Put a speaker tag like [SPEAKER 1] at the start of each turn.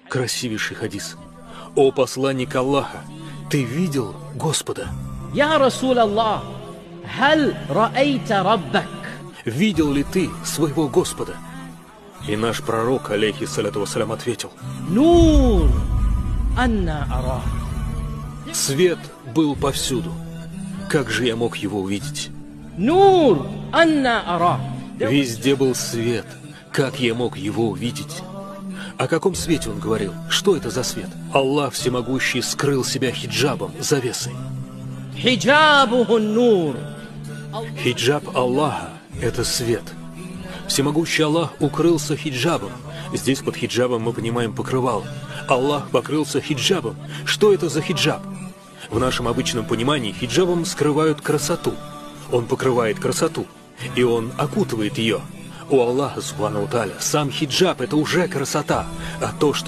[SPEAKER 1] Красивейший хадис. О посланник Аллаха, ты видел Господа?
[SPEAKER 2] يا رسول الله هل رأيت ربك؟
[SPEAKER 1] Видел ли ты своего Господа? И наш пророк, алейхиссаляту вассалям, ответил:
[SPEAKER 2] نور أنا أراه.
[SPEAKER 1] свет был повсюду. Как же я мог его увидеть?
[SPEAKER 2] نور أنا أراه.
[SPEAKER 1] Везде был свет. Как я мог его увидеть? О каком свете он говорил? Что это за свет? Аллах Всемогущий скрыл себя хиджабом, завесой.
[SPEAKER 2] حجابه النور.
[SPEAKER 1] Хиджаб Аллаха – это свет. Всемогущий Аллах укрылся хиджабом. Здесь под хиджабом мы понимаем покрывало. Аллах покрылся хиджабом. Что это за хиджаб? В нашем обычном понимании хиджабом скрывают красоту. Он покрывает красоту, и он окутывает ее. У Аллаха, субхану ва тааля, сам хиджаб – это уже красота, а то, что